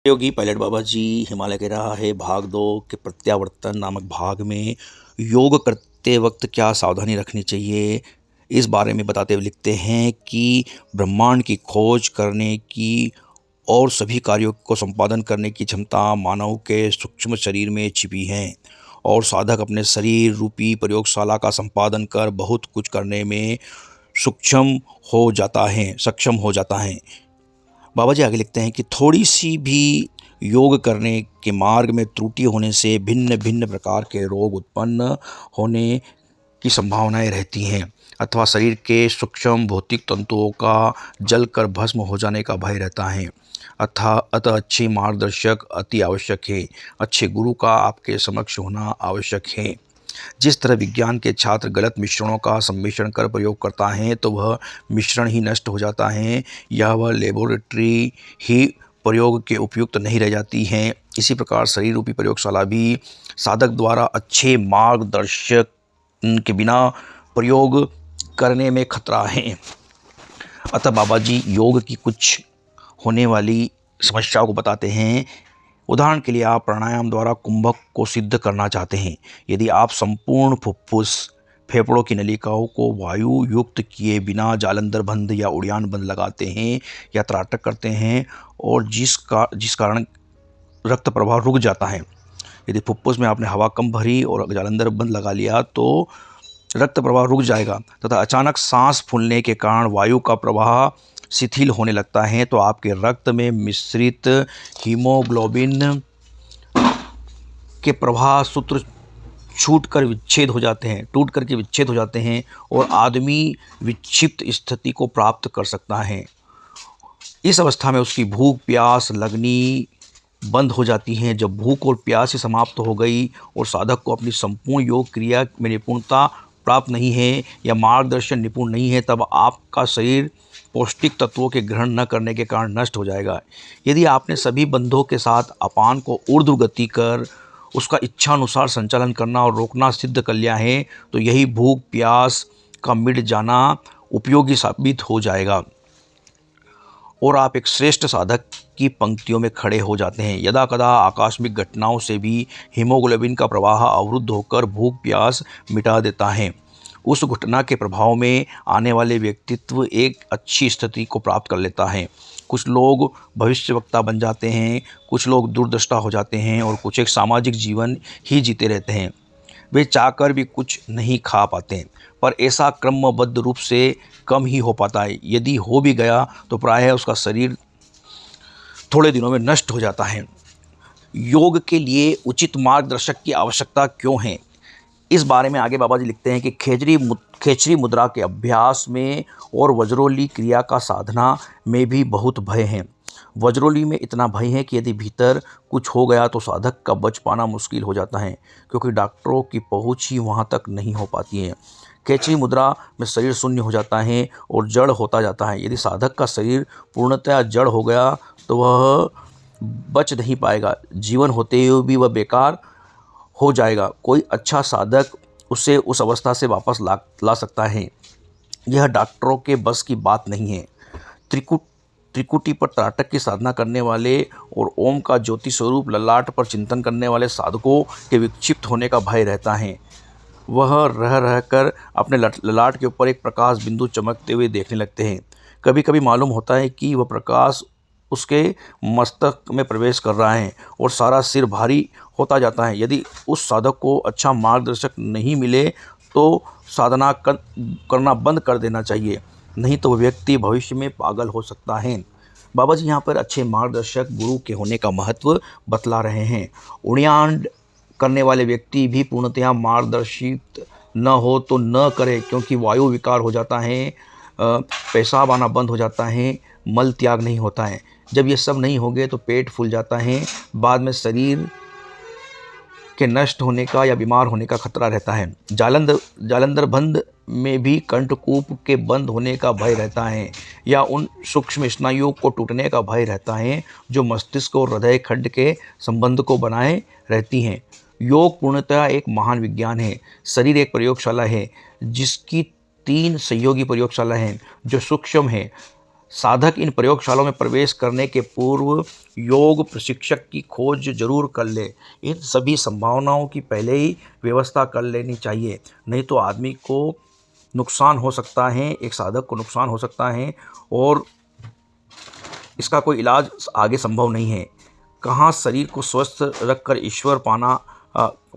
योगी pilot बाबा जी हिमालय कह रहा है भाग दो के प्रत्यावर्तन नामक भाग में योग करते वक्त क्या सावधानी रखनी चाहिए, इस बारे में बताते हुए लिखते हैं कि ब्रह्मांड की खोज करने की और सभी कार्यों को संपादन करने की क्षमता मानव के सूक्ष्म शरीर में छिपी है और साधक अपने शरीर रूपी प्रयोगशाला का संपादन कर बहुत कुछ करने में सक्षम हो जाता है। बाबा जी आगे लिखते हैं कि थोड़ी सी भी योग करने के मार्ग में त्रुटि होने से भिन्न भिन्न प्रकार के रोग उत्पन्न होने की संभावनाएं रहती हैं अथवा शरीर के सूक्ष्म भौतिक तंतुओं का जलकर भस्म हो जाने का भय रहता है। अतः अच्छे मार्गदर्शक अति आवश्यक है। अच्छे गुरु का आपके समक्ष होना आवश्यक है। जिस तरह विज्ञान के छात्र गलत मिश्रणों का सम्मिश्रण कर प्रयोग करता है तो वह मिश्रण ही नष्ट हो जाता है या वह लेबोरेटरी ही प्रयोग के उपयुक्त नहीं रह जाती हैं। इसी प्रकार शरीर रूपी प्रयोगशाला भी साधक द्वारा अच्छे मार्गदर्शक के बिना प्रयोग करने में खतरा है। अतः बाबा जी योग की कुछ होने वाली समस्याओं को बताते हैं। उदाहरण के लिए आप प्राणायाम द्वारा कुंभक को सिद्ध करना चाहते हैं। यदि आप संपूर्ण फुफ्फुस फेफड़ों की नलिकाओं को वायु युक्त किए बिना जालंधर बंद या उड़ान बंद लगाते हैं या त्राटक करते हैं और जिस कारण रक्त प्रवाह रुक जाता है। यदि फुफ्फुस में आपने हवा कम भरी और जालंधर बंद लगा लिया तो रक्त प्रवाह रुक जाएगा तथा अचानक सांस फूलने के कारण वायु का प्रवाह शिथिल होने लगता है तो आपके रक्त में मिश्रित हीमोग्लोबिन के प्रवाह सूत्र टूट कर के विच्छेद हो जाते हैं और आदमी विक्षिप्त स्थिति को प्राप्त कर सकता है। इस अवस्था में उसकी भूख प्यास लगनी बंद हो जाती हैं। जब भूख और प्यास समाप्त हो गई और साधक को अपनी संपूर्ण योग क्रिया में निपुणता प्राप्त नहीं है या मार्गदर्शन निपुण नहीं है तब आपका शरीर पौष्टिक तत्वों के ग्रहण न करने के कारण नष्ट हो जाएगा। यदि आपने सभी बंधों के साथ अपान को ऊर्ध्व गति कर उसका इच्छानुसार संचालन करना और रोकना सिद्ध कर लिया है तो यही भूख प्यास का मिट जाना उपयोगी साबित हो जाएगा और आप एक श्रेष्ठ साधक की पंक्तियों में खड़े हो जाते हैं। यदा कदा आकस्मिक घटनाओं से भी हीमोग्लोबिन का प्रवाह अवरुद्ध होकर भूख प्यास मिटा देता है। उस घटना के प्रभाव में आने वाले व्यक्तित्व एक अच्छी स्थिति को प्राप्त कर लेता है। कुछ लोग भविष्यवक्ता बन जाते हैं, कुछ लोग दूरदृष्टा हो जाते हैं और कुछ एक सामाजिक जीवन ही जीते रहते हैं। वे चाहकर भी कुछ नहीं खा पाते पर ऐसा क्रमबद्ध रूप से कम ही हो पाता है। यदि हो भी गया तो प्रायः उसका शरीर थोड़े दिनों में नष्ट हो जाता है। योग के लिए उचित मार्गदर्शक की आवश्यकता क्यों है, इस बारे में आगे बाबा जी लिखते हैं कि खेचरी मुद्रा के अभ्यास में और वज्रोली क्रिया का साधना में भी बहुत भय है। वज्रोली में इतना भय है कि यदि भीतर कुछ हो गया तो साधक का बच पाना मुश्किल हो जाता है क्योंकि डॉक्टरों की पहुंच ही वहां तक नहीं हो पाती है। खेचरी मुद्रा में शरीर शून्य हो जाता है और जड़ होता जाता है। यदि साधक का शरीर पूर्णतः जड़ हो गया तो वह बच नहीं पाएगा। जीवन होते हुए भी वह बेकार हो जाएगा। कोई अच्छा साधक उसे उस अवस्था से वापस ला सकता है। यह डॉक्टरों के बस की बात नहीं है। त्रिकुटी पर त्राटक की साधना करने वाले और ओम का ज्योति स्वरूप ललाट पर चिंतन करने वाले साधकों के विक्षिप्त होने का भय रहता है। वह रह रहकर अपने ललाट के ऊपर एक प्रकाश बिंदु चमकते हुए देखने लगते हैं। कभी कभी मालूम होता है कि वह प्रकाश उसके मस्तक में प्रवेश कर रहा है और सारा सिर भारी होता जाता है। यदि उस साधक को अच्छा मार्गदर्शक नहीं मिले तो साधना करना बंद कर देना चाहिए, नहीं तो वह व्यक्ति भविष्य में पागल हो सकता है। बाबा जी यहाँ पर अच्छे मार्गदर्शक गुरु के होने का महत्व बतला रहे हैं। उड़ियान करने वाले व्यक्ति भी पूर्णतः मार्गदर्शित न हो तो न करे क्योंकि वायु विकार हो जाता है, पेशाब आना बंद हो जाता है, मल त्याग नहीं होता है। जब ये सब नहीं होंगे तो पेट फूल जाता है, बाद में शरीर के नष्ट होने का या बीमार होने का खतरा रहता है। जालंधर बंद में भी कंठकूप के बंद होने का भय रहता है या उन सूक्ष्म स्नायुओं को टूटने का भय रहता है जो मस्तिष्क और हृदय खंड के संबंध को बनाए रहती हैं। योग पूर्णतः एक महान विज्ञान है। शरीर एक प्रयोगशाला है जिसकी 3 सहयोगी प्रयोगशाला हैं जो सूक्ष्म है। साधक इन प्रयोगशालाओं में प्रवेश करने के पूर्व योग प्रशिक्षक की खोज जरूर कर ले। इन सभी संभावनाओं की पहले ही व्यवस्था कर लेनी चाहिए, नहीं तो आदमी को नुकसान हो सकता है, एक साधक को नुकसान हो सकता है और इसका कोई इलाज आगे संभव नहीं है। कहाँ शरीर को स्वस्थ रखकर ईश्वर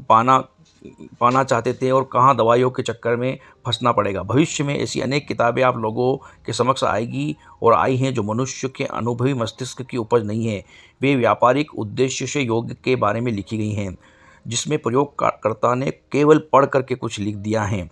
पाना चाहते थे और कहाँ दवाइयों के चक्कर में फंसना पड़ेगा। भविष्य में ऐसी अनेक किताबें आप लोगों के समक्ष आएगी और आई हैं जो मनुष्य के अनुभवी मस्तिष्क की उपज नहीं है। वे व्यापारिक उद्देश्य से योग के बारे में लिखी गई हैं, जिसमें प्रयोगकर्ता ने केवल पढ़ करके कुछ लिख दिया है।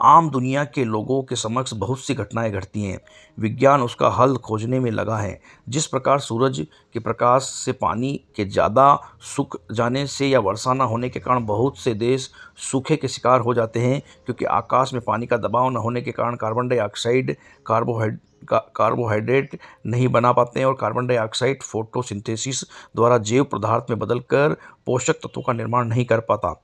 आम दुनिया के लोगों के समक्ष बहुत सी घटनाएं घटती हैं। विज्ञान उसका हल खोजने में लगा है। जिस प्रकार सूरज के प्रकाश से पानी के ज़्यादा सूख जाने से या वर्षा न होने के कारण बहुत से देश सूखे के शिकार हो जाते हैं, क्योंकि आकाश में पानी का दबाव न होने के कारण कार्बन डाइऑक्साइड कार्बोहाइड्रेट नहीं बना पाते हैं और कार्बन डाइऑक्साइड फोटोसिंथेसिस द्वारा जैव पदार्थ में बदलकर पोषक तत्वों का निर्माण नहीं कर पाता।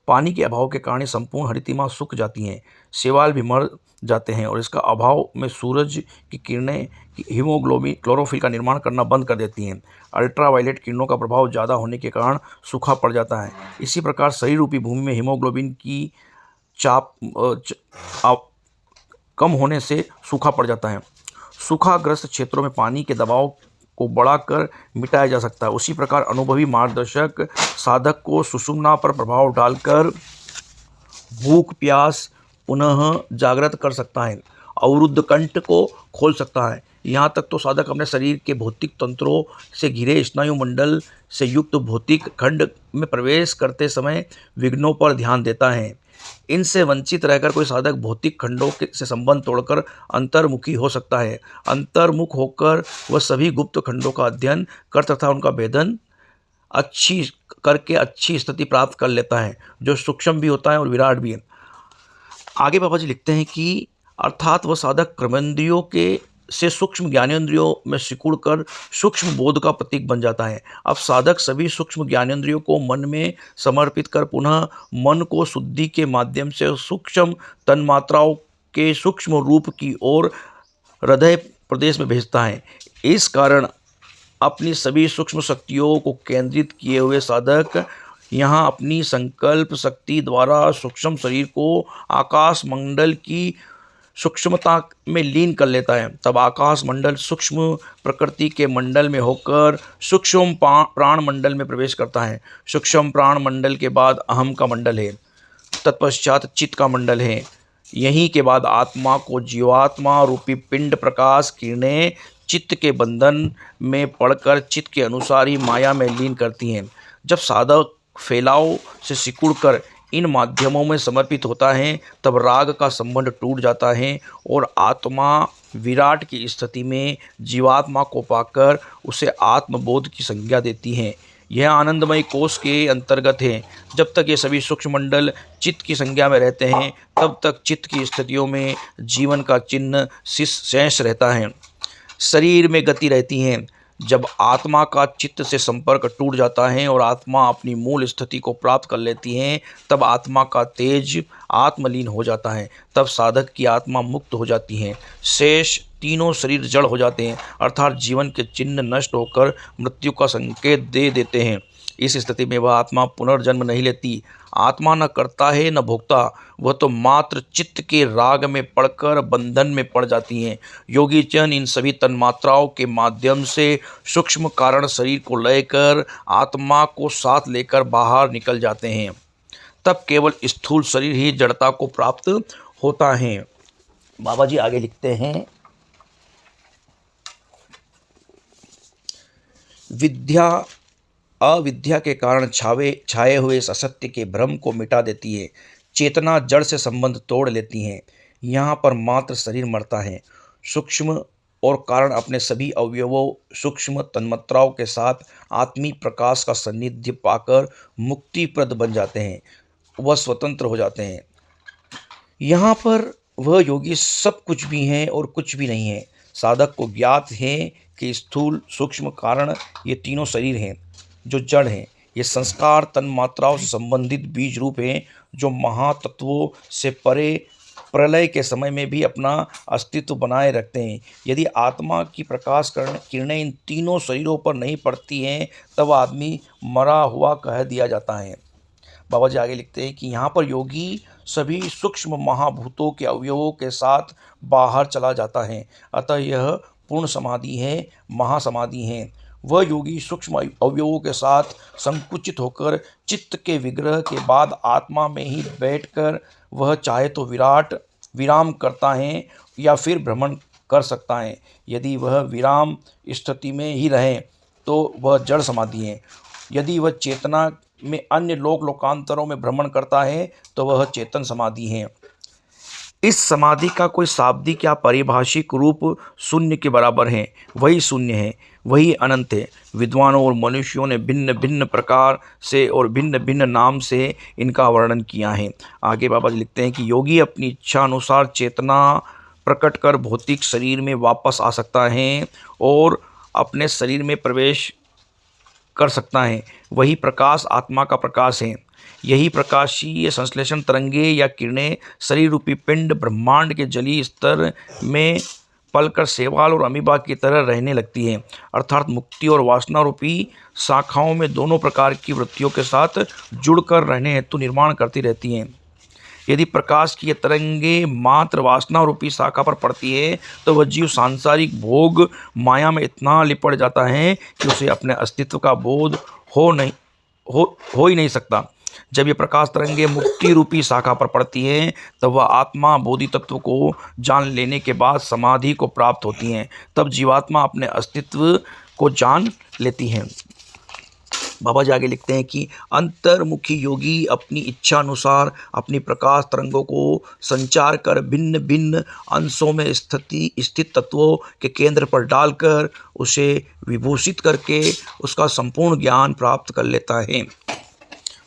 पानी के अभाव के कारण संपूर्ण हरितिमा सूख जाती हैं, शैवाल भी मर जाते हैं और इसका अभाव में सूरज की किरणें हीमोग्लोबिन क्लोरोफिल का निर्माण करना बंद कर देती हैं। अल्ट्रावायलेट किरणों का प्रभाव ज़्यादा होने के कारण सूखा पड़ जाता है। इसी प्रकार शरीर रूपी भूमि में हीमोग्लोबिन की कम होने से सूखा पड़ जाता है। सूखाग्रस्त क्षेत्रों में पानी के दबाव को बढ़ाकर मिटाया जा सकता है। उसी प्रकार अनुभवी मार्गदर्शक साधक को सुषुम्ना पर प्रभाव डालकर भूख प्यास पुनः जागृत कर सकता है, अवरुद्ध कंठ को खोल सकता है। यहाँ तक तो साधक अपने शरीर के भौतिक तंत्रों से घिरे स्नायु मंडल से युक्त भौतिक खंड में प्रवेश करते समय विघ्नों पर ध्यान देता है। इनसे वंचित रहकर कोई साधक भौतिक खंडों से संबंध तोड़कर अंतर्मुखी हो सकता है। अंतर्मुख होकर वह सभी गुप्त खंडों का अध्ययन कर तथा उनका भेदन अच्छी स्थिति प्राप्त कर लेता है, जो सूक्ष्म भी होता है और विराट भी है। आगे बाबा जी लिखते हैं कि अर्थात वह साधक कर्मेंद्रियों के से सूक्ष्म ज्ञानेंद्रियों में सिकुड़ कर सूक्ष्म बोध का प्रतीक बन जाता है। अब साधक सभी सूक्ष्म ज्ञानेंद्रियों को मन में समर्पित कर पुनः मन को शुद्धि के माध्यम से सूक्ष्म तन्मात्राओं के सूक्ष्म रूप की ओर हृदय प्रदेश में भेजता है। इस कारण अपनी सभी सूक्ष्म शक्तियों को केंद्रित किए हुए साधक यहाँ अपनी संकल्प शक्ति द्वारा सूक्ष्म शरीर को आकाश मंडल की सूक्ष्मता में लीन कर लेता है। तब आकाश मंडल सूक्ष्म प्रकृति के मंडल में होकर सूक्ष्म प्राण मंडल में प्रवेश करता है। सूक्ष्म प्राण मंडल के बाद अहम का मंडल है, तत्पश्चात चित्त का मंडल है। यहीं के बाद आत्मा को जीवात्मा रूपी पिंड प्रकाश किरणें चित्त के बंधन में पड़कर चित्त के अनुसार ही माया में लीन करती हैं। जब साधक फैलाव से सिकुड़कर इन माध्यमों में समर्पित होता है, तब राग का संबंध टूट जाता है और आत्मा विराट की स्थिति में जीवात्मा को पाकर उसे आत्मबोध की संज्ञा देती है। यह आनंदमय कोष के अंतर्गत है। जब तक ये सभी सूक्ष्म मंडल चित्त की संज्ञा में रहते हैं, तब तक चित्त की स्थितियों में जीवन का चिन्ह शेष रहता है, शरीर में गति रहती है। जब आत्मा का चित्त से संपर्क टूट जाता है और आत्मा अपनी मूल स्थिति को प्राप्त कर लेती है, तब आत्मा का तेज आत्मलीन हो जाता है। तब साधक की आत्मा मुक्त हो जाती है, शेष तीनों शरीर जड़ हो जाते हैं, अर्थात जीवन के चिन्ह नष्ट होकर मृत्यु का संकेत दे देते हैं। इस स्थिति में वह आत्मा पुनर्जन्म नहीं लेती। आत्मा न करता है न भोगता, वह तो मात्र चित्त के राग में पड़कर बंधन में पड़ जाती हैं। योगी जन इन सभी तन्मात्राओं के माध्यम से सूक्ष्म कारण शरीर को लेकर आत्मा को साथ लेकर बाहर निकल जाते हैं। तब केवल स्थूल शरीर ही जड़ता को प्राप्त होता है। बाबा जी आगे लिखते हैं, विद्या अविद्या के कारण छाए हुए इस असत्य के भ्रम को मिटा देती है। चेतना जड़ से संबंध तोड़ लेती है। यहाँ पर मात्र शरीर मरता है। सूक्ष्म और कारण अपने सभी अवयवों सूक्ष्म तन्मात्राओं के साथ आत्मिक प्रकाश का सानिध्य पाकर मुक्तिप्रद बन जाते हैं, वह स्वतंत्र हो जाते हैं। यहाँ पर वह योगी सब कुछ भी हैं और कुछ भी नहीं है। साधक को ज्ञात है कि स्थूल सूक्ष्म कारण ये तीनों शरीर हैं जो जड़ हैं। ये संस्कार तन्मात्राओं से संबंधित बीज रूप हैं जो महातत्वों से परे प्रलय के समय में भी अपना अस्तित्व बनाए रखते हैं। यदि आत्मा की प्रकाश किरणें इन तीनों शरीरों पर नहीं पड़ती हैं तब आदमी मरा हुआ कह दिया जाता है। बाबा जी आगे लिखते हैं कि यहाँ पर योगी सभी सूक्ष्म महाभूतों के अवयवों के साथ बाहर चला जाता है, अतः यह पूर्ण समाधि है, महासमाधि है। वह योगी सूक्ष्म अवयवों के साथ संकुचित होकर चित्त के विग्रह के बाद आत्मा में ही बैठकर वह चाहे तो विराम करता है या फिर भ्रमण कर सकता है। यदि वह विराम स्थिति में ही रहे तो वह जड़ समाधि है। यदि वह चेतना में अन्य लोकांतरों में भ्रमण करता है तो वह चेतन समाधि है। इस समाधि का कोई शाब्दिक या पारिभाषिक रूप शून्य के बराबर है। वही शून्य है, वही अनंत है। विद्वानों और मनुष्यों ने भिन्न भिन्न प्रकार से और भिन्न भिन्न नाम से इनका वर्णन किया है। आगे बाबा जी लिखते हैं कि योगी अपनी इच्छा अनुसार चेतना प्रकट कर भौतिक शरीर में वापस आ सकता है और अपने शरीर में प्रवेश कर सकता है। वही प्रकाश आत्मा का प्रकाश है। यही प्रकाशीय संश्लेषण तरंगे या किरणें शरीर रूपी पिंड ब्रह्मांड के जलीय स्तर में पलकर शैवाल और अमीबा की तरह रहने लगती है, अर्थात मुक्ति और वासना रूपी शाखाओं में दोनों प्रकार की वृत्तियों के साथ जुड़कर रहने हेतु निर्माण करती रहती हैं। यदि प्रकाश की ये तरंगे मात्र वासना रूपी शाखा पर पड़ती है तो वह जीव सांसारिक भोग माया में इतना लिपट जाता है कि उसे अपने अस्तित्व का बोध हो ही नहीं सकता। जब ये प्रकाश तरंगे मुक्ति रूपी शाखा पर पड़ती हैं तब वह आत्मा बोधि तत्व को जान लेने के बाद समाधि को प्राप्त होती हैं। तब जीवात्मा अपने अस्तित्व को जान लेती हैं। बाबा जी आगे लिखते हैं कि अंतर्मुखी योगी अपनी इच्छा अनुसार अपनी प्रकाश तरंगों को संचार कर भिन्न भिन्न अंशों में स्थित तत्वों के केंद्र पर डालकर उसे विभूषित करके उसका संपूर्ण ज्ञान प्राप्त कर लेता है।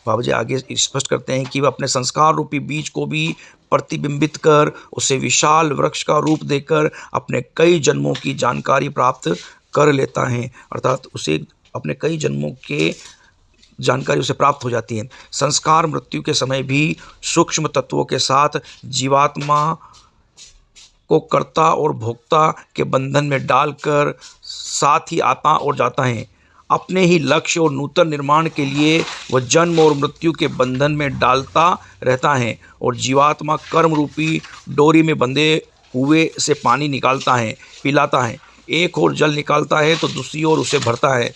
बाबा जी आगे स्पष्ट करते हैं कि वह अपने संस्कार रूपी बीज को भी प्रतिबिंबित कर उसे विशाल वृक्ष का रूप देकर अपने कई जन्मों की जानकारी प्राप्त कर लेता है, अर्थात उसे अपने कई जन्मों के जानकारी उसे प्राप्त हो जाती है। संस्कार मृत्यु के समय भी सूक्ष्म तत्वों के साथ जीवात्मा को कर्ता और भोक्ता के बंधन में डालकर साथ ही आता और जाता है। अपने ही लक्ष्य और नूतन निर्माण के लिए वह जन्म और मृत्यु के बंधन में डालता रहता है और जीवात्मा कर्म रूपी डोरी में बंधे हुए से पानी निकालता है, पिलाता है। एक ओर जल निकालता है तो दूसरी ओर उसे भरता है।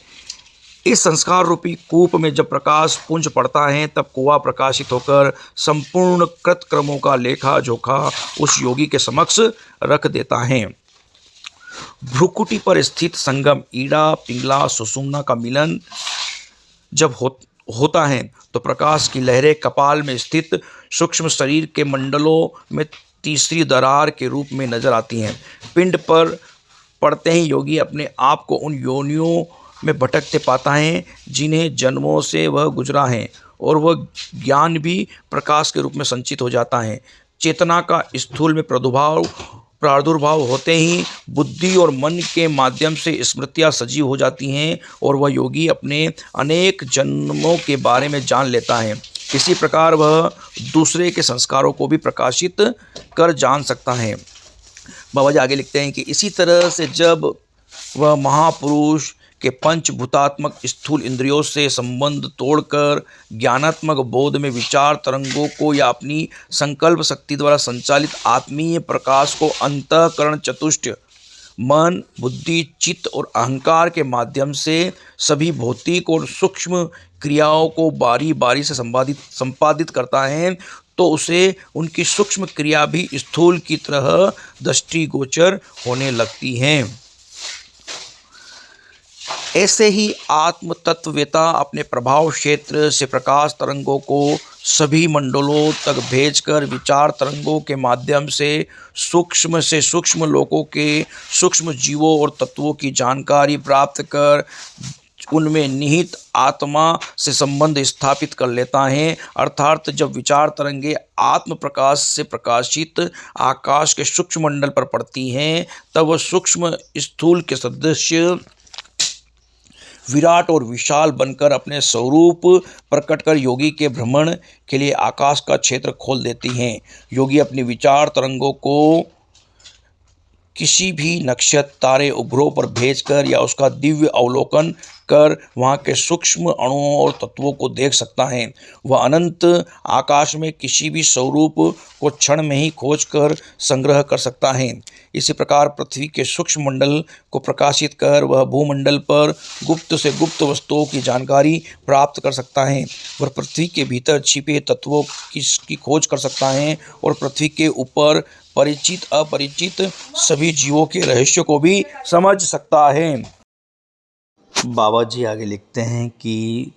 इस संस्कार रूपी कूप में जब प्रकाश पुंज पड़ता है तब कुआं प्रकाशित होकर संपूर्ण कृतक्रमों का लेखा जोखा उस योगी के समक्ष रख देता है। भ्रुकुटी पर स्थित संगम ईड़ा पिंगला सुषुम्ना का मिलन जब होता है तो प्रकाश की लहरें कपाल में स्थित सूक्ष्म शरीर के मंडलों में तीसरी दरार के रूप में नजर आती हैं। पिंड पर पड़ते ही योगी अपने आप को उन योनियों में भटकते पाता है जिन्हें जन्मों से वह गुजरा है और वह ज्ञान भी प्रकाश के रूप में संचित हो जाता है। चेतना का स्थूल में प्रादुर्भाव होते ही बुद्धि और मन के माध्यम से स्मृतियाँ सजीव हो जाती हैं और वह योगी अपने अनेक जन्मों के बारे में जान लेता है। इसी प्रकार वह दूसरे के संस्कारों को भी प्रकाशित कर जान सकता है। बाबा जी आगे लिखते हैं कि इसी तरह से जब वह महापुरुष के पंचभूतात्मक स्थूल इंद्रियों से संबंध तोड़कर ज्ञानात्मक बोध में विचार तरंगों को या अपनी संकल्प शक्ति द्वारा संचालित आत्मीय प्रकाश को अंतःकरण चतुष्ट मन बुद्धि चित्त और अहंकार के माध्यम से सभी भौतिक और सूक्ष्म क्रियाओं को बारी बारी से संपादित करता है तो उसे उनकी सूक्ष्म क्रिया भी स्थूल की तरह दृष्टिगोचर होने लगती हैं। ऐसे ही आत्म तत्ववेता अपने प्रभाव क्षेत्र से प्रकाश तरंगों को सभी मंडलों तक भेजकर विचार तरंगों के माध्यम से सूक्ष्म लोकों के सूक्ष्म जीवों और तत्वों की जानकारी प्राप्त कर उनमें निहित आत्मा से संबंध स्थापित कर लेता है। अर्थात जब विचार तरंगे आत्म प्रकाश से प्रकाशित आकाश के सूक्ष्म मंडल पर पड़ती हैं तब वह सूक्ष्म स्थूल के सदृश विराट और विशाल बनकर अपने स्वरूप प्रकट कर योगी के भ्रमण के लिए आकाश का क्षेत्र खोल देती हैं। योगी अपनी विचार तरंगों को किसी भी नक्षत्र, तारे, उपग्रहों पर भेजकर या उसका दिव्य अवलोकन कर वहाँ के सूक्ष्म अणुओं और तत्वों को देख सकता है। वह अनंत आकाश में किसी भी स्वरूप को क्षण में ही खोज कर संग्रह कर सकता है। इसी प्रकार पृथ्वी के सूक्ष्म मंडल को प्रकाशित कर वह भूमंडल पर गुप्त से गुप्त वस्तुओं की जानकारी प्राप्त कर सकता है। वह पृथ्वी के भीतर छिपे तत्वों की खोज कर सकता है और पृथ्वी के ऊपर परिचित अपरिचित सभी जीवों के रहस्य को भी समझ सकता है। बाबा जी आगे लिखते हैं कि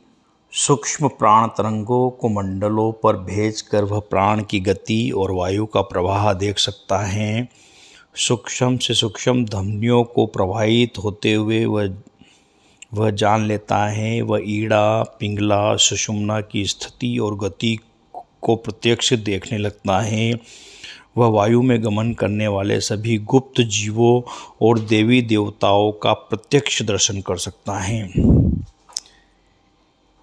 सूक्ष्म प्राण तरंगों को मंडलों पर भेजकर वह प्राण की गति और वायु का प्रवाह देख सकता है। सूक्ष्म से सूक्ष्म धमनियों को प्रवाहित होते हुए वह जान लेता है। वह ईड़ा, पिंगला, सुषुम्ना की स्थिति और गति को प्रत्यक्ष देखने लगता है। वह वायु में गमन करने वाले सभी गुप्त जीवों और देवी देवताओं का प्रत्यक्ष दर्शन कर सकता है।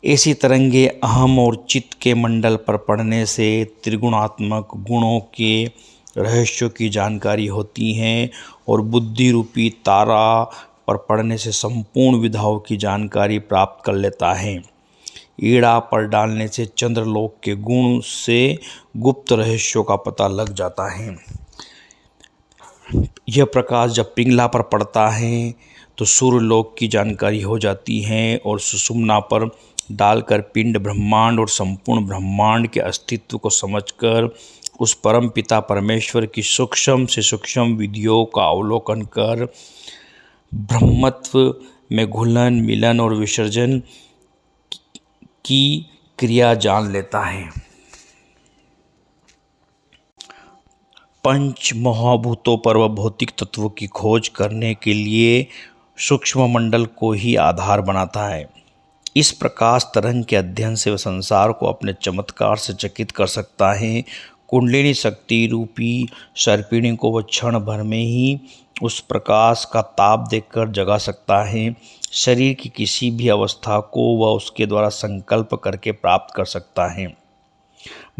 ऐसी तरंगे अहम और चित्त के मंडल पर पड़ने से त्रिगुणात्मक गुणों के रहस्यों की जानकारी होती हैं और बुद्धि रूपी तारा पर पड़ने से संपूर्ण विधाओं की जानकारी प्राप्त कर लेता है। ईड़ा पर डालने से चंद्रलोक के गुण से गुप्त रहस्यों का पता लग जाता है। यह प्रकाश जब पिंगला पर पड़ता है तो सूर्यलोक की जानकारी हो जाती है और सुषुम्ना पर डालकर पिंड, ब्रह्मांड और संपूर्ण ब्रह्मांड के अस्तित्व को समझकर उस परम पिता परमेश्वर की सूक्ष्म से सूक्ष्म विधियों का अवलोकन कर ब्रह्मत्व में घुलन, मिलन और विसर्जन की क्रिया जान लेता है। पंच महाभूतों पर व भौतिक तत्वों की खोज करने के लिए सूक्ष्म मंडल को ही आधार बनाता है। इस प्रकाश तरंग के अध्ययन से वह संसार को अपने चमत्कार से चकित कर सकता है। कुंडलिनी शक्ति रूपी सर्पिणी को वह क्षण भर में ही उस प्रकाश का ताप देकर जगा सकता है। शरीर की किसी भी अवस्था को वह उसके द्वारा संकल्प करके प्राप्त कर सकता है।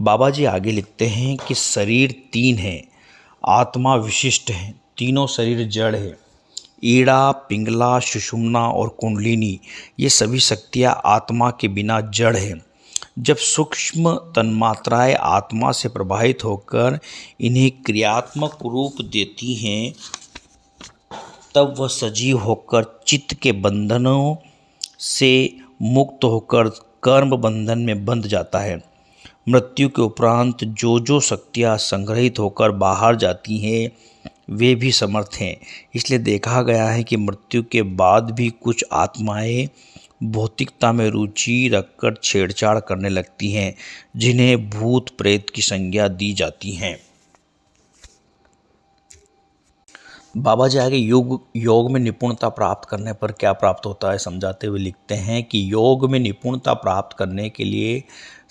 बाबा जी आगे लिखते हैं कि शरीर तीन है, आत्मा विशिष्ट है, तीनों शरीर जड़ है। ईड़ा, पिंगला, सुषुम्ना और कुंडलिनी ये सभी शक्तियाँ आत्मा के बिना जड़ हैं। जब सूक्ष्म तन्मात्राएं आत्मा से प्रभावित होकर इन्हें क्रियात्मक रूप देती हैं तब वह सजीव होकर चित्त के बंधनों से मुक्त होकर कर्म बंधन में बंध जाता है। मृत्यु के उपरांत जो शक्तियाँ संग्रहित होकर बाहर जाती हैं वे भी समर्थ हैं। इसलिए देखा गया है कि मृत्यु के बाद भी कुछ आत्माएं भौतिकता में रुचि रखकर छेड़छाड़ करने लगती हैं, जिन्हें भूत प्रेत की संज्ञा दी जाती हैं। बाबा जी आगे योग में निपुणता प्राप्त करने पर क्या प्राप्त होता है समझाते हुए लिखते हैं कि योग में निपुणता प्राप्त करने के लिए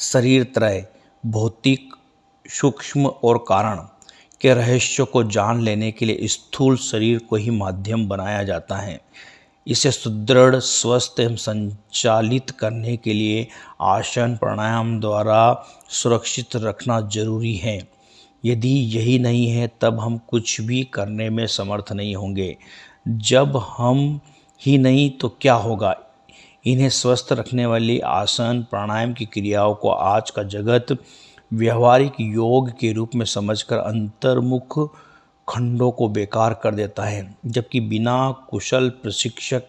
शरीर त्रय, भौतिक, सूक्ष्म और कारण के रहस्यों को जान लेने के लिए स्थूल शरीर को ही माध्यम बनाया जाता है। इसे सुदृढ़, स्वस्थ एवं संचालित करने के लिए आसन प्राणायाम द्वारा सुरक्षित रखना जरूरी है। यदि यही नहीं है तब हम कुछ भी करने में समर्थ नहीं होंगे। जब हम ही नहीं तो क्या होगा। इन्हें स्वस्थ रखने वाली आसन प्राणायाम की क्रियाओं को आज का जगत व्यवहारिक योग के रूप में समझकर अंतर्मुख खंडों को बेकार कर देता है, जबकि बिना कुशल प्रशिक्षक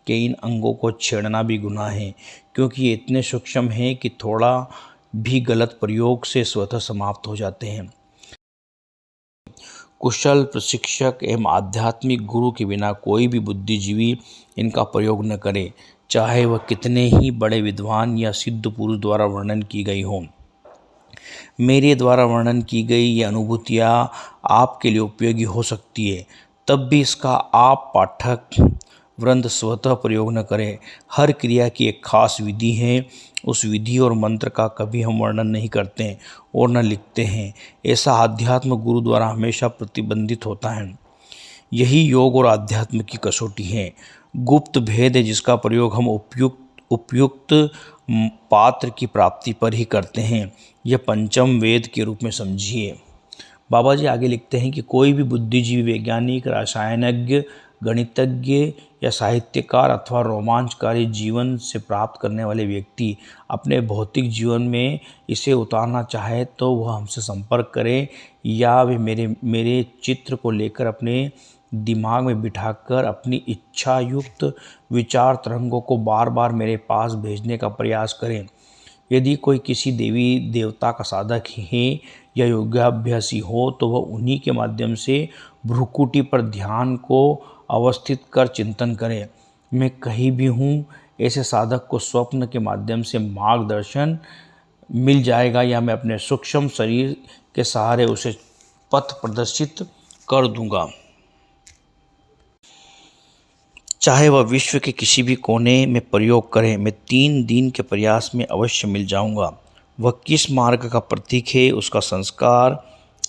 के इन अंगों को छेड़ना भी गुनाह है, क्योंकि ये इतने सूक्ष्म हैं कि थोड़ा भी गलत प्रयोग से स्वतः समाप्त हो जाते हैं। कुशल प्रशिक्षक एवं आध्यात्मिक गुरु के बिना कोई भी बुद्धिजीवी इनका प्रयोग न करे, चाहे वह कितने ही बड़े विद्वान या सिद्ध पुरुष द्वारा वर्णन की गई हो। मेरे द्वारा वर्णन की गई ये अनुभूतियाँ आपके लिए उपयोगी हो सकती है, तब भी इसका आप पाठक वृंद स्वतः प्रयोग न करें। हर क्रिया की एक खास विधि है। उस विधि और मंत्र का कभी हम वर्णन नहीं करते और न लिखते हैं। ऐसा आध्यात्म गुरु द्वारा हमेशा प्रतिबंधित होता है। यही योग और आध्यात्म की कसौटी है। गुप्त भेद है जिसका प्रयोग हम उपयुक्त पात्र की प्राप्ति पर ही करते हैं। यह पंचम वेद के रूप में समझिए। बाबा जी आगे लिखते हैं कि कोई भी बुद्धिजीवी, वैज्ञानिक, रसायनज्ञ, गणितज्ञ या साहित्यकार अथवा रोमांचकारी जीवन से प्राप्त करने वाले व्यक्ति अपने भौतिक जीवन में इसे उतारना चाहे तो वह हमसे संपर्क करें, या वे मेरे चित्र को लेकर अपने दिमाग में बिठाकर अपनी इच्छा युक्त विचार तरंगों को बार बार मेरे पास भेजने का प्रयास करें। यदि कोई किसी देवी देवता का साधक है या योगाभ्यासी हो तो वह उन्हीं के माध्यम से भ्रुकुटी पर ध्यान को अवस्थित कर चिंतन करे। मैं कहीं भी हूँ, ऐसे साधक को स्वप्न के माध्यम से मार्गदर्शन मिल जाएगा, या मैं अपने सूक्ष्म शरीर के सहारे उसे पथ प्रदर्शित कर दूंगा। चाहे वह विश्व के किसी भी कोने में प्रयोग करें, मैं 3 दिन के प्रयास में अवश्य मिल जाऊंगा। वह किस मार्ग का प्रतीक है, उसका संस्कार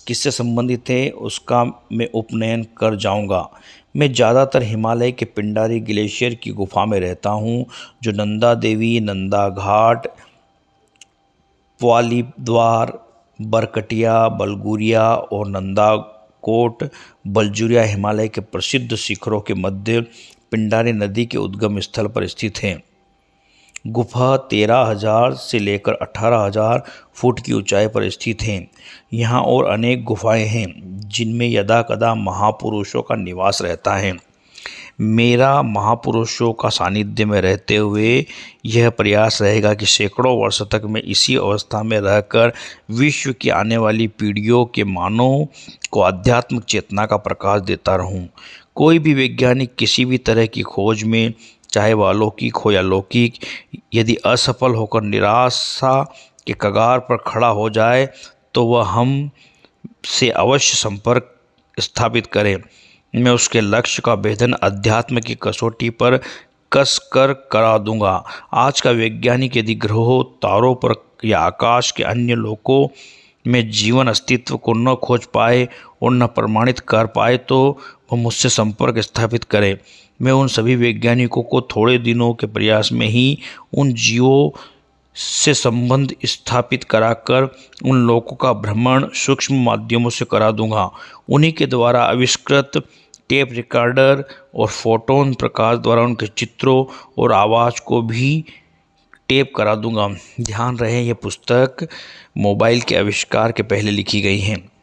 किससे संबंधित है, उसका मैं उपनयन कर जाऊंगा। मैं ज़्यादातर हिमालय के पिंडारी ग्लेशियर की गुफा में रहता हूँ, जो नंदा देवी, नंदा घाट, प्वाली द्वार, बरकटिया, बलगुरिया और नंदाकोट बलजुरिया हिमालय के प्रसिद्ध शिखरों के मध्य पिंडारी नदी के उद्गम स्थल पर स्थित है। गुफा 13,000 से लेकर 18,000 फुट की ऊंचाई पर स्थित है। यहाँ और अनेक गुफाएं हैं जिनमें यदा कदा महापुरुषों का निवास रहता है। मेरा महापुरुषों का सानिध्य में रहते हुए यह प्रयास रहेगा कि सैकड़ों वर्ष तक मैं इसी अवस्था में रहकर विश्व की आने वाली पीढ़ियों के मानव को आध्यात्मिक चेतना का प्रकाश देता रहूं। कोई भी वैज्ञानिक किसी भी तरह की खोज में, चाहे वह अलौकिक हो या लौकिक, यदि असफल होकर निराशा के कगार पर खड़ा हो जाए तो वह हम से अवश्य संपर्क स्थापित करे। मैं उसके लक्ष्य का भेदन अध्यात्म की कसौटी पर कस कर करा दूंगा। आज का वैज्ञानिक यदि ग्रहों, तारों पर या आकाश के अन्य लोकों में जीवन अस्तित्व को न खोज पाए और न प्रमाणित कर पाए तो वह मुझसे संपर्क स्थापित करे। मैं उन सभी वैज्ञानिकों को थोड़े दिनों के प्रयास में ही उन जीवों से संबंध स्थापित कराकर उन लोगों का भ्रमण सूक्ष्म माध्यमों से करा दूंगा। उन्हीं के द्वारा आविष्कृत टेप रिकॉर्डर और फोटोन प्रकाश द्वारा उनके चित्रों और आवाज़ को भी टेप करा दूंगा। ध्यान रहे, यह पुस्तक मोबाइल के आविष्कार के पहले लिखी गई है।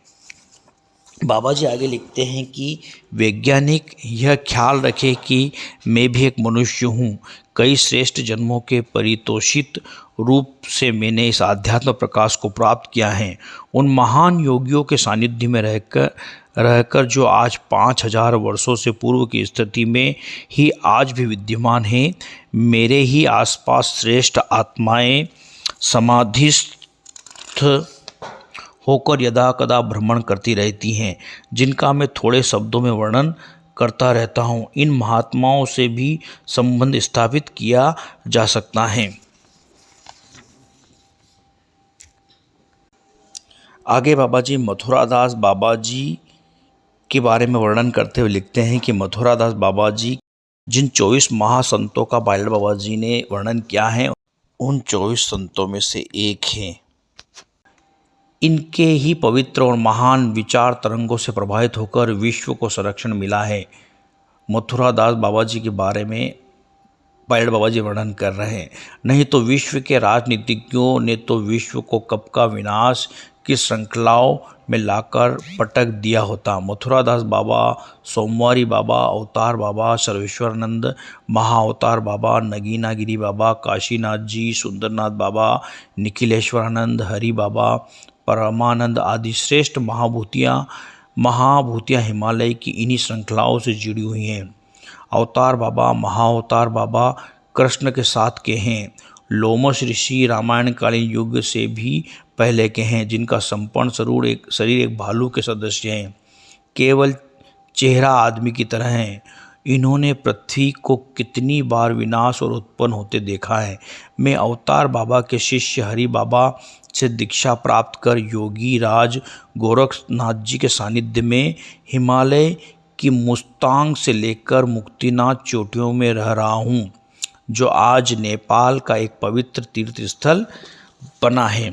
बाबा जी आगे लिखते हैं कि वैज्ञानिक यह ख्याल रखे कि मैं भी एक मनुष्य हूँ। कई श्रेष्ठ जन्मों के परितोषित रूप से मैंने इस आध्यात्म प्रकाश को प्राप्त किया है। उन महान योगियों के सानिध्य में रहकर जो आज 5,000 वर्षों से पूर्व की स्थिति में ही आज भी विद्यमान हैं। मेरे ही आसपास श्रेष्ठ आत्माएं समाधिस्थ होकर यदा कदा भ्रमण करती रहती हैं, जिनका मैं थोड़े शब्दों में वर्णन करता रहता हूँ। इन महात्माओं से भी संबंध स्थापित किया जा सकता है। आगे बाबा जी मथुरादास बाबा जी के बारे में वर्णन करते हुए लिखते हैं कि मथुरादास बाबा जी जिन 24 महासंतों का बालड़ बाबा जी ने वर्णन किया है, उन 24 संतों में से एक हैं। इनके ही पवित्र और महान विचार तरंगों से प्रभावित होकर विश्व को संरक्षण मिला है। मथुरादास बाबा जी के बारे में बालड़ बाबा जी वर्णन कर रहे हैं। नहीं तो विश्व के राजनीतिज्ञों ने तो विश्व को कब का विनाश की श्रृंखलाओं में लाकर पटक दिया होता। मथुरादास बाबा, सोमवारी बाबा, अवतार बाबा, सर्वेश्वरानंद, महाअवतार बाबा, नगीनागिरी बाबा, काशीनाथ जी, सुंदरनाथ बाबा, निखिलेश्वरानंद, हरि बाबा, परमानंद आदि श्रेष्ठ महाभूतियाँ हिमालय की इन्हीं श्रृंखलाओं से जुड़ी हुई हैं। अवतार बाबा, महाअवतार बाबा कृष्ण के साथ के हैं। लोमश ऋषि रामायणकालीन युग से भी पहले के हैं, जिनका संपूर्ण शरीर एक भालू के सदस्य हैं, केवल चेहरा आदमी की तरह है। इन्होंने पृथ्वी को कितनी बार विनाश और उत्पन्न होते देखा है। मैं अवतार बाबा के शिष्य हरि बाबा से दीक्षा प्राप्त कर योगी राज गोरखनाथ जी के सानिध्य में हिमालय कि मुस्तांग से लेकर मुक्तिनाथ चोटियों में रह रहा हूँ, जो आज नेपाल का एक पवित्र तीर्थ स्थल बना है।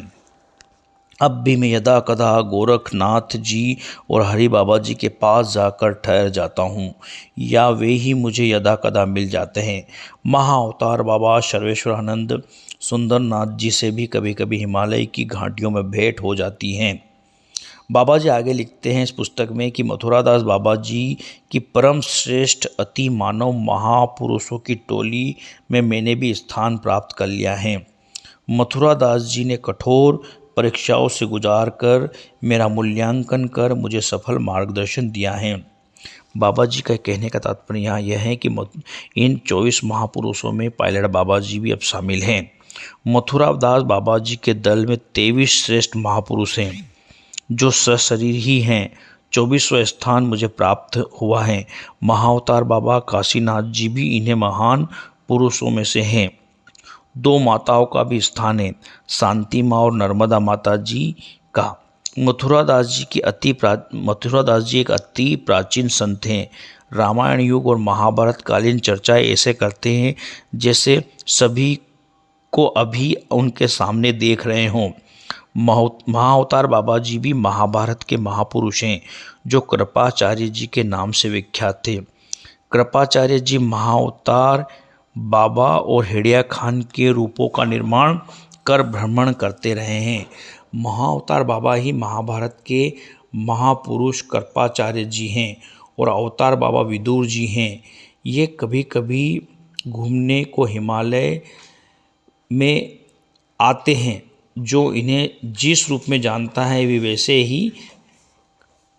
अब भी मैं यदा कदा गोरखनाथ जी और हरि बाबा जी के पास जाकर ठहर जाता हूँ, या वे ही मुझे यदा कदा मिल जाते हैं। महाअवतार बाबा सर्वेश्वरानंद सुंदरनाथ जी से भी कभी कभी हिमालय की घाटियों में भेंट हो जाती हैं। बाबा जी आगे लिखते हैं इस पुस्तक में कि मथुरादास बाबा जी की परम श्रेष्ठ अति मानव महापुरुषों की टोली में मैंने भी स्थान प्राप्त कर लिया है। मथुरादास जी ने कठोर परीक्षाओं से गुजार कर मेरा मूल्यांकन कर मुझे सफल मार्गदर्शन दिया है। बाबा जी का कहने का तात्पर्य यहाँ यह है कि इन 24 महापुरुषों में पायलट बाबा जी भी अब शामिल हैं। मथुरादास बाबा जी के दल में 23 श्रेष्ठ महापुरुष हैं जो सशरीर ही हैं। 24वां स्थान मुझे प्राप्त हुआ है। महाअवतार बाबा काशीनाथ जी भी इन्हें महान पुरुषों में से हैं। 2 माताओं का भी स्थान है, शांति माँ और नर्मदा माता जी का। मथुरादास जी एक अति प्राचीन संत हैं। रामायण युग और महाभारत कालीन चर्चाएं ऐसे करते हैं जैसे सभी को अभी उनके सामने देख रहे हों। महाअवतार बाबा जी भी महाभारत के महापुरुष हैं जो कृपाचार्य जी के नाम से विख्यात थे। कृपाचार्य जी महाअवतार बाबा और हेड़िया खान के रूपों का निर्माण कर भ्रमण करते रहे हैं। महाअवतार बाबा ही महाभारत के महापुरुष कृपाचार्य जी हैं और अवतार बाबा विदुर जी हैं। ये कभी कभी घूमने को हिमालय में आते हैं। जो इन्हें जिस रूप में जानता है वे वैसे ही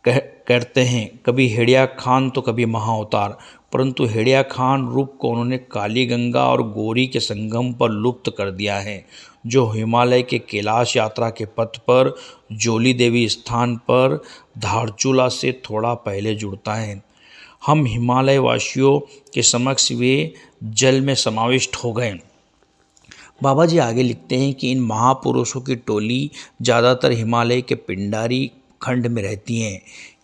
करते हैं, कभी हेड़िया खान तो कभी महाअवतार। परंतु हेड़िया खान रूप को उन्होंने काली गंगा और गोरी के संगम पर लुप्त कर दिया है, जो हिमालय के कैलाश यात्रा के पथ पर जोली देवी स्थान पर धारचूला से थोड़ा पहले जुड़ता है। हम हिमालय वासियों के समक्ष वे जल में समाविष्ट हो गए। बाबा जी आगे लिखते हैं कि इन महापुरुषों की टोली ज़्यादातर हिमालय के पिंडारी खंड में रहती हैं।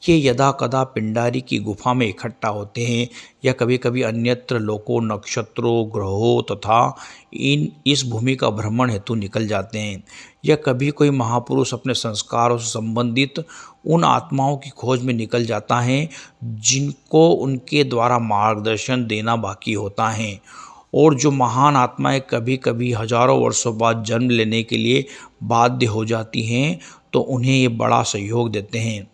ये यदा कदा पिंडारी की गुफा में इकट्ठा होते हैं या कभी कभी अन्यत्र लोकों, नक्षत्रों, ग्रहों तथा इस भूमि का भ्रमण हेतु निकल जाते हैं। या कभी कोई महापुरुष अपने संस्कारों से संबंधित उन आत्माओं की खोज में निकल जाता है जिनको उनके द्वारा मार्गदर्शन देना बाकी होता है, और जो महान आत्माएं कभी कभी हजारों वर्षों बाद जन्म लेने के लिए बाध्य हो जाती हैं तो उन्हें ये बड़ा सहयोग देते हैं।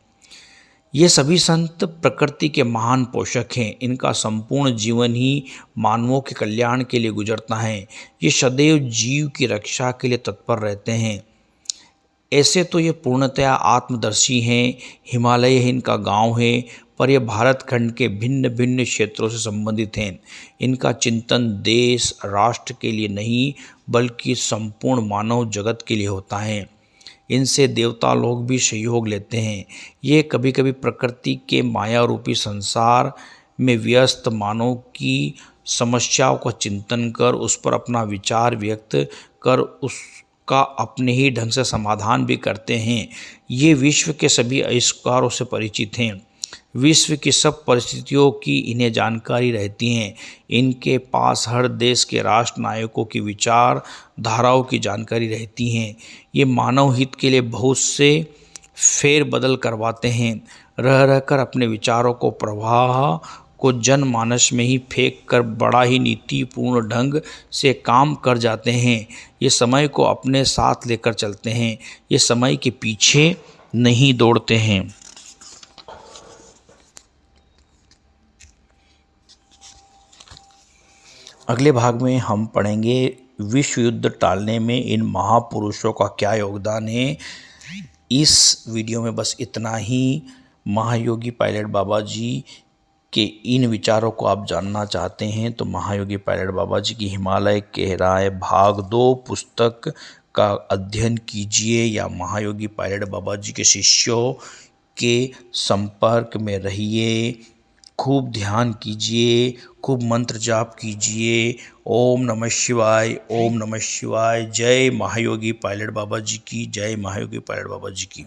ये सभी संत प्रकृति के महान पोषक हैं। इनका संपूर्ण जीवन ही मानवों के कल्याण के लिए गुजरता है। ये सदैव जीव की रक्षा के लिए तत्पर रहते हैं। ऐसे तो ये पूर्णतया आत्मदर्शी हैं। हिमालय इनका गांव है, पर यह भारत खंड के भिन्न भिन्न क्षेत्रों से संबंधित हैं। इनका चिंतन देश राष्ट्र के लिए नहीं बल्कि संपूर्ण मानव जगत के लिए होता है। इनसे देवता लोग भी सहयोग लेते हैं। ये कभी कभी प्रकृति के माया रूपी संसार में व्यस्त मानव की समस्याओं का चिंतन कर उस पर अपना विचार व्यक्त कर उसका अपने ही ढंग से समाधान भी करते हैं। ये विश्व के सभी आविष्कारों से परिचित हैं। विश्व की सब परिस्थितियों की इन्हें जानकारी रहती हैं। इनके पास हर देश के राष्ट्र नायकों की विचार धाराओं की जानकारी रहती हैं। ये मानव हित के लिए बहुत से फेर बदल करवाते हैं। रह रहकर अपने विचारों को प्रवाह को जनमानस में ही फेंक कर बड़ा ही नीतिपूर्ण ढंग से काम कर जाते हैं। ये समय को अपने साथ लेकर चलते हैं। ये समय के पीछे नहीं दौड़ते हैं। अगले भाग में हम पढ़ेंगे विश्व युद्ध टालने में इन महापुरुषों का क्या योगदान है। इस वीडियो में बस इतना ही। महायोगी पायलट बाबा जी के इन विचारों को आप जानना चाहते हैं तो महायोगी पायलट बाबा जी की हिमालय कह रहा है भाग 2 पुस्तक का अध्ययन कीजिए, या महायोगी पायलट बाबा जी के शिष्यों के संपर्क में रहिए। खूब ध्यान कीजिए, खूब मंत्र जाप कीजिए। ओम नमः शिवाय, ओम नमः शिवाय। जय महायोगी पायलट बाबा जी की, जय महायोगी पायलट बाबा जी की।